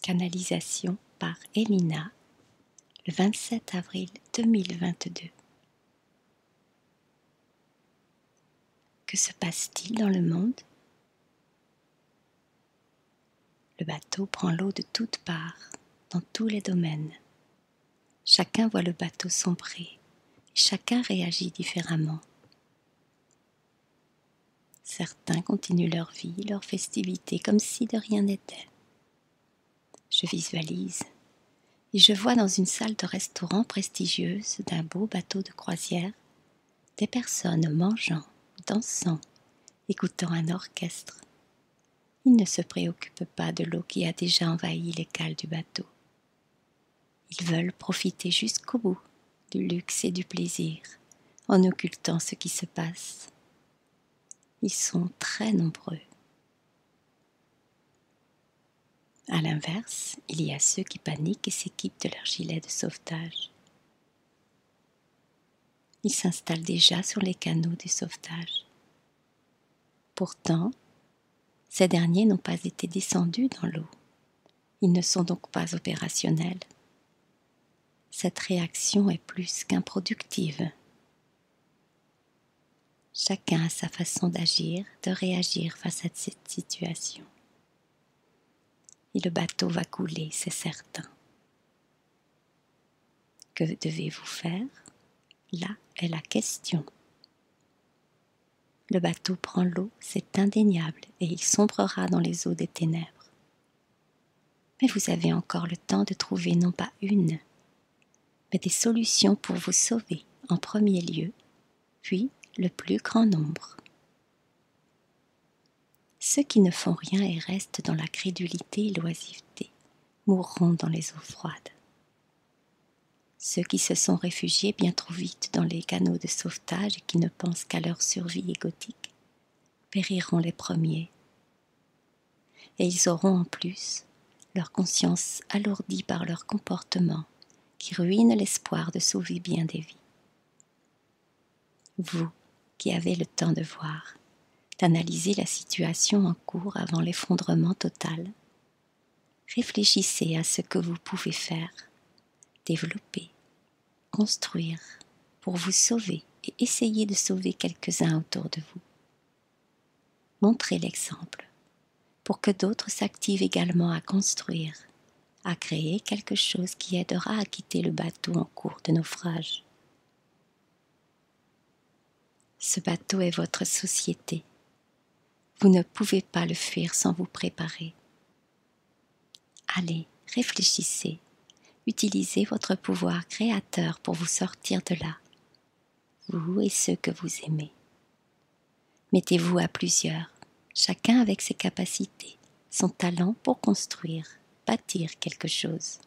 Canalisation par Elina, le 27 avril 2022. Que se passe-t-il dans le monde? Le bateau prend l'eau de toutes parts, dans tous les domaines. Chacun voit le bateau sombrer, et chacun réagit différemment. Certains continuent leur vie, leur festivité, comme si de rien n'était. Je visualise, et je vois dans une salle de restaurant prestigieuse d'un beau bateau de croisière, des personnes mangeant, dansant, écoutant un orchestre. Ils ne se préoccupent pas de l'eau qui a déjà envahi les cales du bateau. Ils veulent profiter jusqu'au bout du luxe et du plaisir, en occultant ce qui se passe. Ils sont très nombreux. À l'inverse, il y a ceux qui paniquent et s'équipent de leur gilet de sauvetage. Ils s'installent déjà sur les canaux de sauvetage. Pourtant, ces derniers n'ont pas été descendus dans l'eau. Ils ne sont donc pas opérationnels. Cette réaction est plus qu'improductive. Chacun a sa façon d'agir, de réagir face à cette situation. Et le bateau va couler, c'est certain. Que devez-vous faire? Là est la question. Le bateau prend l'eau, c'est indéniable, et il sombrera dans les eaux des ténèbres. Mais vous avez encore le temps de trouver non pas une, mais des solutions pour vous sauver en premier lieu, puis le plus grand nombre. Ceux qui ne font rien et restent dans la crédulité et l'oisiveté mourront dans les eaux froides. Ceux qui se sont réfugiés bien trop vite dans les canaux de sauvetage et qui ne pensent qu'à leur survie égotique périront les premiers. Et ils auront en plus leur conscience alourdie par leur comportement qui ruine l'espoir de sauver bien des vies. Vous qui avez le temps de voir, d'analyser la situation en cours avant l'effondrement total, réfléchissez à ce que vous pouvez faire, développer, construire pour vous sauver et essayer de sauver quelques-uns autour de vous. Montrez l'exemple pour que d'autres s'activent également à construire, à créer quelque chose qui aidera à quitter le bateau en cours de naufrage. Ce bateau est votre société. Vous ne pouvez pas le fuir sans vous préparer. Allez, réfléchissez. Utilisez votre pouvoir créateur pour vous sortir de là, vous et ceux que vous aimez. Mettez-vous à plusieurs, chacun avec ses capacités, son talent pour construire, bâtir quelque chose.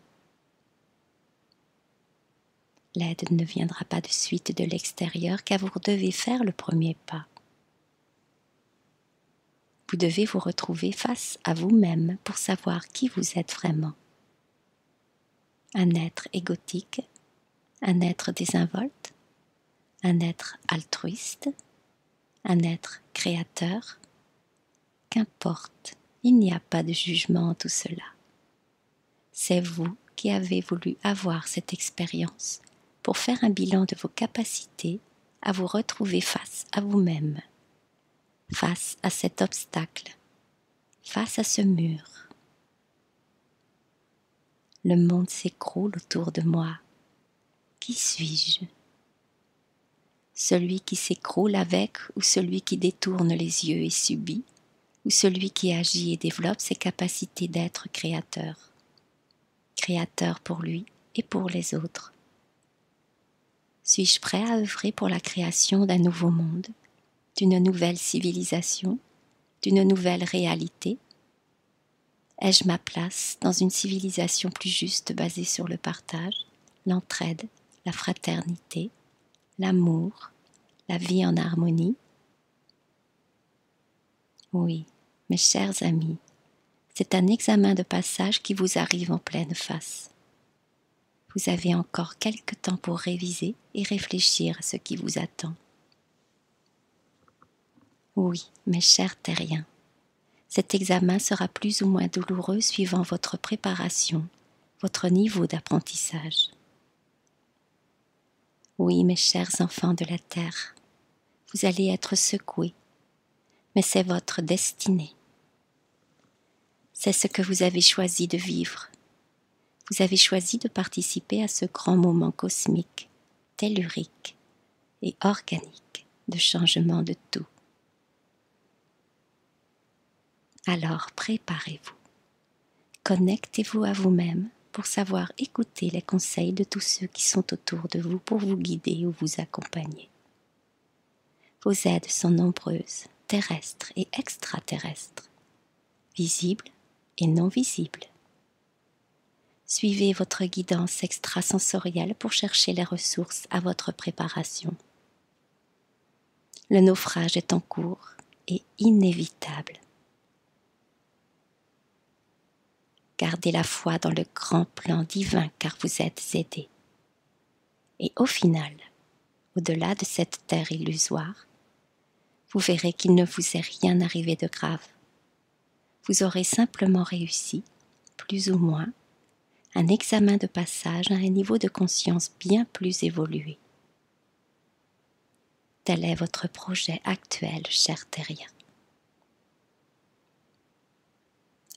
L'aide ne viendra pas de suite de l'extérieur car vous devez faire le premier pas. Vous devez vous retrouver face à vous-même pour savoir qui vous êtes vraiment. Un être égotique, un être désinvolte, un être altruiste, un être créateur. Qu'importe, il n'y a pas de jugement en tout cela. C'est vous qui avez voulu avoir cette expérience pour faire un bilan de vos capacités à vous retrouver face à vous-même, face à cet obstacle, face à ce mur. Le monde s'écroule autour de moi. Qui suis-je? Celui qui s'écroule avec ou celui qui détourne les yeux et subit, ou celui qui agit et développe ses capacités d'être créateur? Créateur pour lui et pour les autres. Suis-je prêt à œuvrer pour la création d'un nouveau monde, d'une nouvelle civilisation, d'une nouvelle réalité? Ai-je ma place dans une civilisation plus juste basée sur le partage, l'entraide, la fraternité, l'amour, la vie en harmonie? Oui, mes chers amis, c'est un examen de passage qui vous arrive en pleine face. Vous avez encore quelque temps pour réviser et réfléchir à ce qui vous attend. Oui, mes chers terriens, Cet examen sera plus ou moins douloureux suivant votre préparation, votre niveau d'apprentissage. Oui, mes chers enfants de la terre, vous allez être secoués, mais c'est votre destinée. C'est ce que vous avez choisi de vivre. Vous avez choisi de participer à ce grand moment cosmique, tellurique et organique de changement de tout. Alors préparez-vous. Connectez-vous à vous-même pour savoir écouter les conseils de tous ceux qui sont autour de vous pour vous guider ou vous accompagner. Vos aides sont nombreuses, terrestres et extraterrestres, visibles et non visibles. Suivez votre guidance extrasensorielle pour chercher les ressources à votre préparation. Le naufrage est en cours et inévitable. Gardez la foi dans le grand plan divin car vous êtes aidés. Et au final, au-delà de cette terre illusoire, vous verrez qu'il ne vous est rien arrivé de grave. Vous aurez simplement réussi, plus ou moins, un examen de passage à un niveau de conscience bien plus évolué. Tel est votre projet actuel, chers terriens.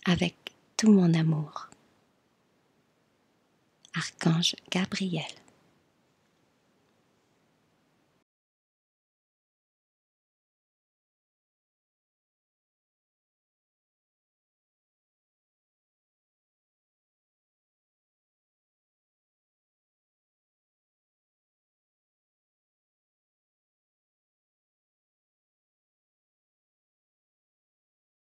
Avec tout mon amour. Archange Gabriel.